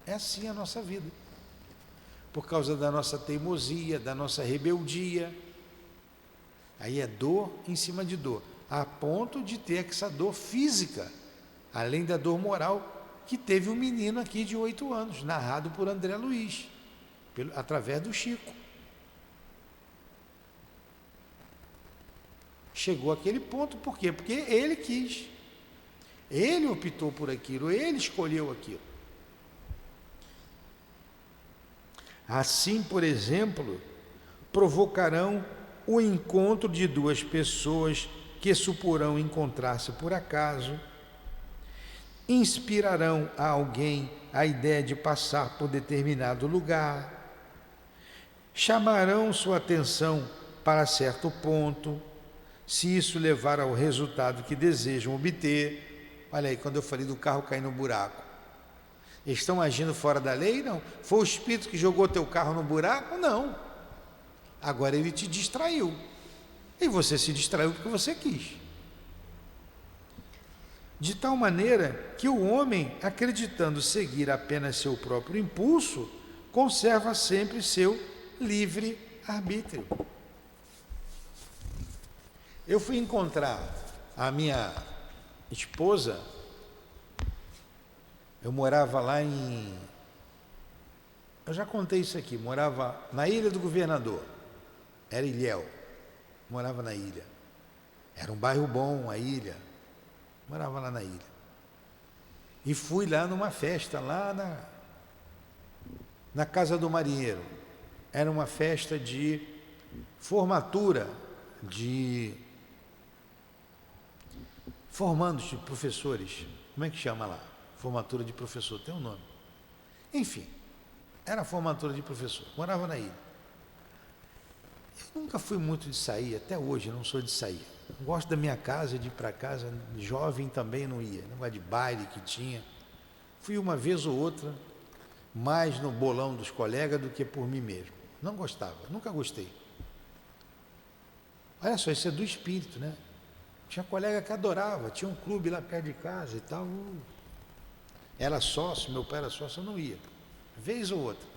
É assim a nossa vida. Por causa da nossa teimosia, da nossa rebeldia. Aí é dor em cima de dor, a ponto de ter essa dor física, além da dor moral, que teve um menino aqui de 8 anos, narrado por André Luiz, através do Chico. Chegou àquele ponto, por quê? Porque ele quis. Ele optou por aquilo, ele escolheu aquilo. Assim, por exemplo, provocarão o encontro de 2 pessoas que suporão encontrar-se por acaso, inspirarão a alguém a ideia de passar por determinado lugar, chamarão sua atenção para certo ponto, se isso levar ao resultado que desejam obter. Olha aí, quando eu falei do carro cair no buraco, eles estão agindo fora da lei? Não. Foi o espírito que jogou teu carro no buraco? Não. Agora ele te distraiu, e você se distraiu porque você quis. De tal maneira que o homem, acreditando seguir apenas seu próprio impulso, conserva sempre seu livre arbítrio. Eu fui encontrar a minha esposa, eu morava lá em Eu já contei isso aqui, morava na Ilha do Governador, era Ilhéu, morava na ilha. Era um bairro bom, a ilha, morava lá na ilha. E fui lá numa festa, lá na Casa do Marinheiro. Era uma festa de formatura de formandos de professores. Como é que chama lá? Formatura de professor, tem um nome. Enfim, era a formatura de professor, morava na ilha. Eu nunca fui muito de sair, até hoje não sou de sair. Gosto da minha casa, de ir para casa, jovem também não ia, negócio de baile que tinha. Fui uma vez ou outra, mais no bolão dos colegas do que por mim mesmo. Não gostava, nunca gostei. Olha só, isso é do espírito, né? Tinha colega que adorava, tinha um clube lá perto de casa e tal. Era sócio, meu pai era sócio, eu não ia. Vez ou outra.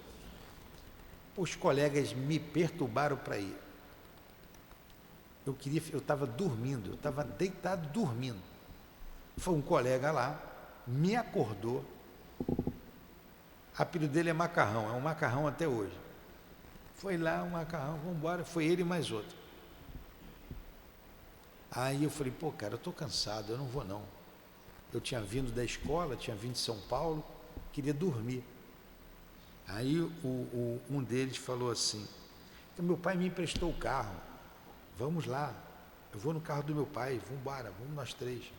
Os colegas me perturbaram para ir. Eu estava dormindo, eu estava deitado dormindo. Foi um colega lá, me acordou. O apelido dele é Macarrão, é um macarrão até hoje. Foi lá, um macarrão, vamos embora, foi ele e mais outro. Aí eu falei, pô, cara, eu estou cansado, eu não vou não. Eu tinha vindo da escola, tinha vindo de São Paulo, queria dormir. Aí um deles falou assim, então meu pai me emprestou o carro, vamos lá, eu vou no carro do meu pai, vamos embora, vamos nós três.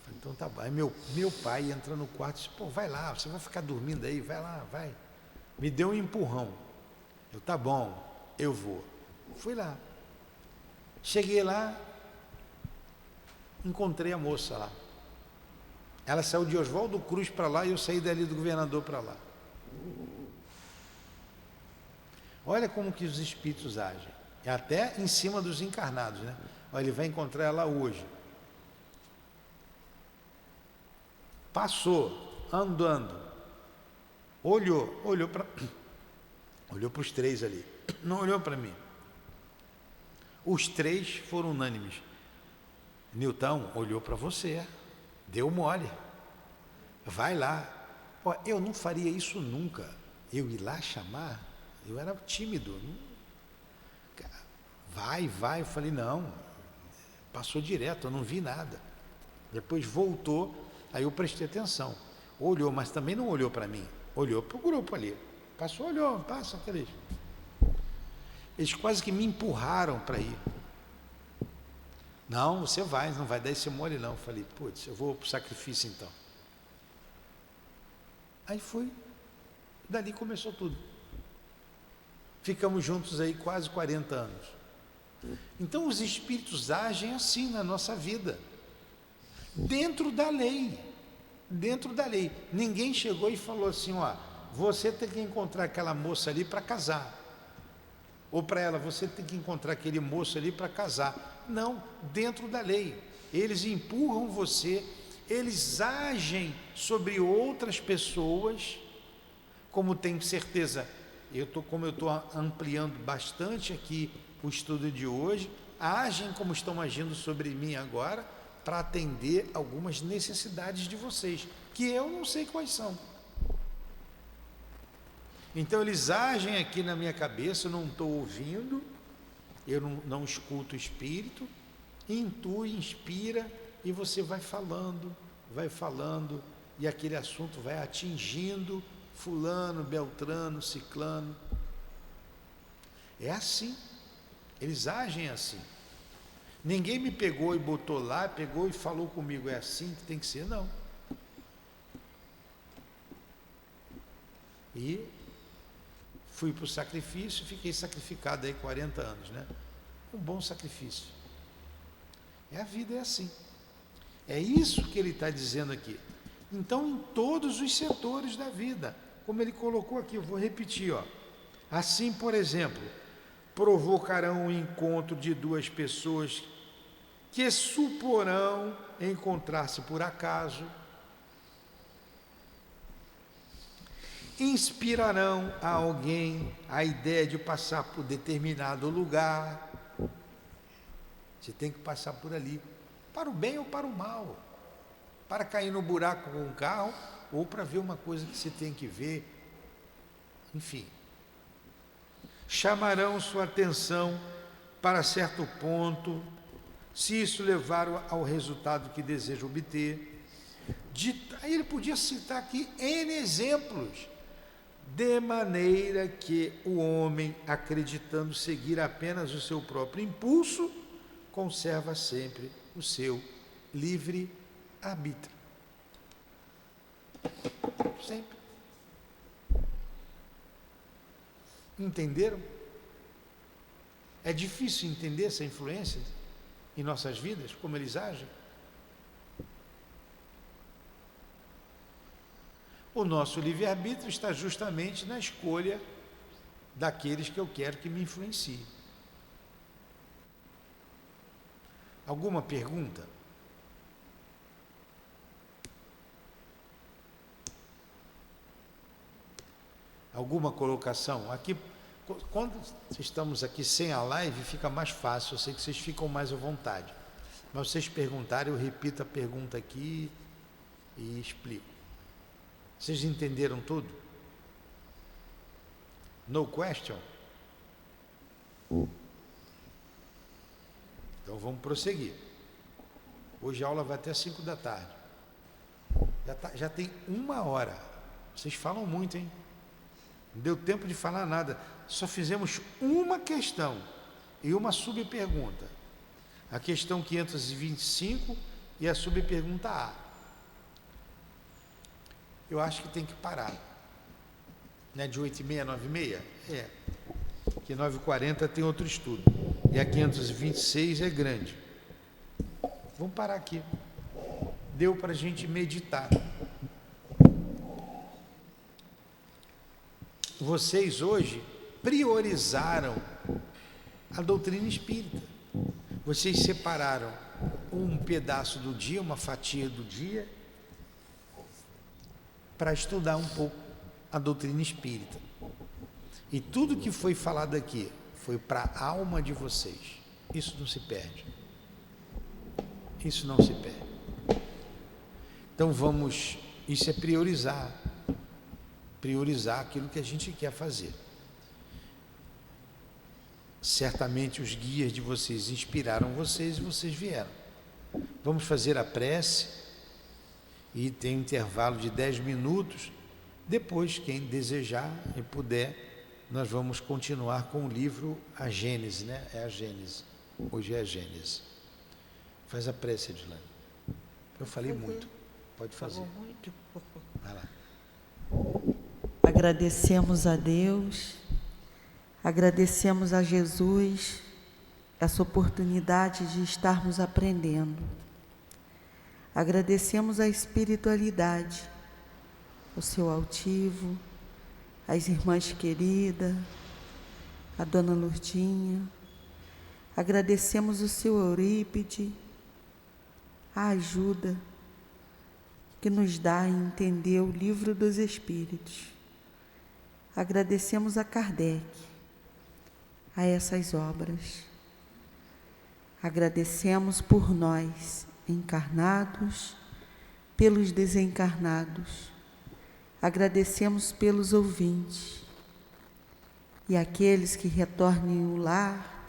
Falei, então tá bom. Aí meu pai entra no quarto e disse, pô, vai lá, você vai ficar dormindo aí, vai lá, vai. Me deu um empurrão. Eu, tá bom, eu vou. Fui lá. Cheguei lá, encontrei a moça lá. Ela saiu de Oswaldo Cruz para lá e eu saí dali do Governador para lá. Olha como que os espíritos agem. É até em cima dos encarnados, né? Olha, ele vai encontrar ela hoje. Passou, andando. Olhou para os três ali. Não olhou para mim. Os três foram unânimes. Nilton olhou para você, deu mole. Vai lá. Pô, eu não faria isso nunca. Eu ir lá chamar, eu era tímido. Vai. Eu falei, não. Passou direto, eu não vi nada. Depois voltou, aí eu prestei atenção. Olhou, mas também não olhou para mim. Olhou para o grupo ali. Passou, olhou, passa aqueles. Eles quase que me empurraram para ir. Não, você vai, não vai dar esse mole não. Eu falei, putz, eu vou para o sacrifício então. Aí fui, dali começou tudo. Ficamos juntos aí quase 40 anos. Então os espíritos agem assim na nossa vida. Dentro da lei. Dentro da lei. Ninguém chegou e falou assim, ó, você tem que encontrar aquela moça ali para casar. Ou para ela, você tem que encontrar aquele moço ali para casar. Não, dentro da lei. Eles empurram você, eles agem sobre outras pessoas, como tenho certeza, como eu estou ampliando bastante aqui o estudo de hoje, agem como estão agindo sobre mim agora, para atender algumas necessidades de vocês, que eu não sei quais são. Então eles agem aqui na minha cabeça, eu não estou ouvindo, eu não escuto o espírito, intui, inspira, e você vai falando, e aquele assunto vai atingindo fulano, beltrano, ciclano. É assim, eles agem assim. Ninguém me pegou e botou lá, pegou e falou comigo, é assim que tem que ser, não. E fui para o sacrifício, fiquei sacrificado aí 40 anos, né? Um bom sacrifício. A vida é assim. É isso que ele está dizendo aqui. Então, em todos os setores da vida, como ele colocou aqui, eu vou repetir, ó. Assim, por exemplo, provocarão o encontro de duas pessoas que suporão encontrar-se por acaso, inspirarão a alguém a ideia de passar por determinado lugar. Você tem que passar por ali, para o bem ou para o mal. para cair no buraco com o carro ou para ver uma coisa que você tem que ver. Enfim. Chamarão sua atenção para certo ponto, se isso levar ao resultado que deseja obter. Aí ele podia citar aqui N exemplos, de maneira que o homem, acreditando seguir apenas o seu próprio impulso, conserva sempre o seu livre arbítrio. Sempre. Entenderam? É difícil entender essa influência em nossas vidas, como eles agem? O nosso livre-arbítrio está justamente na escolha daqueles que eu quero que me influenciem. Alguma pergunta? Alguma colocação? Aqui, quando estamos aqui sem a live, fica mais fácil, eu sei que vocês ficam mais à vontade. Mas vocês perguntarem, eu repito a pergunta aqui e explico. Vocês entenderam tudo? No question? Então vamos prosseguir. Hoje a aula vai até 5 da tarde. Já tem 1 hora. Vocês falam muito, hein? Não deu tempo de falar nada. Só fizemos uma questão e uma subpergunta. A questão 525 e a subpergunta A. Eu acho que tem que parar. Não é de 8h30 a 9h30? É. Que 9h40 tem outro estudo. E a 526 é grande. Vamos parar aqui. Deu para a gente meditar. Vocês hoje priorizaram a doutrina espírita. Vocês separaram um pedaço do dia, uma fatia do dia, para estudar um pouco a doutrina espírita. E tudo que foi falado aqui foi para a alma de vocês. Isso não se perde. Isso não se perde. Então vamos, isso é priorizar aquilo que a gente quer fazer. Certamente os guias de vocês inspiraram vocês e vocês vieram. Vamos fazer a prece. E tem um intervalo de 10 minutos. Depois, quem desejar e puder, nós vamos continuar com o livro A Gênese, né? É a Gênese. Hoje é a Gênese. Faz a prece, Edilane. Eu falei muito. Pode fazer. Falou muito. Vai lá. Agradecemos a Deus, agradecemos a Jesus essa oportunidade de estarmos aprendendo. Agradecemos a espiritualidade, o seu altivo, as irmãs queridas, a dona Lourdinha. Agradecemos o seu Eurípide, a ajuda que nos dá a entender o livro dos Espíritos. Agradecemos a Kardec, a essas obras. Agradecemos por nós, encarnados, pelos desencarnados. Agradecemos pelos ouvintes e aqueles que retornem ao lar,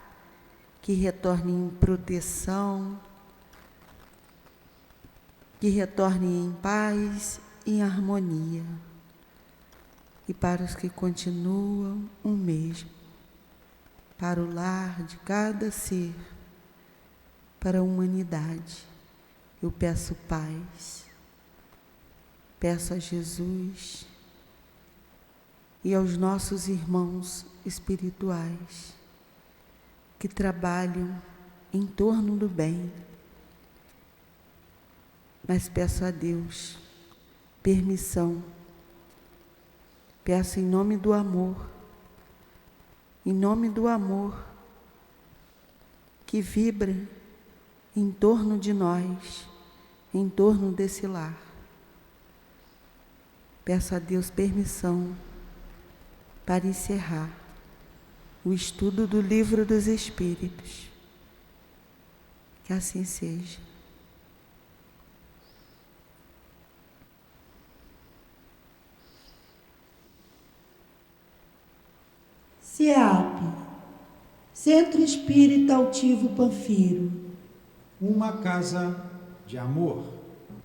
que retornem em proteção, que retornem em paz e em harmonia. E para os que continuam o mesmo, para o lar de cada ser, para a humanidade. Eu peço paz, peço a Jesus e aos nossos irmãos espirituais que trabalham em torno do bem, mas peço a Deus permissão, peço em nome do amor que vibra em torno de nós, em torno desse lar. Peço a Deus permissão para encerrar o estudo do Livro dos Espíritos. Que assim seja. CEAP, Centro Espírita Altivo Panfiro. uma casa de amor.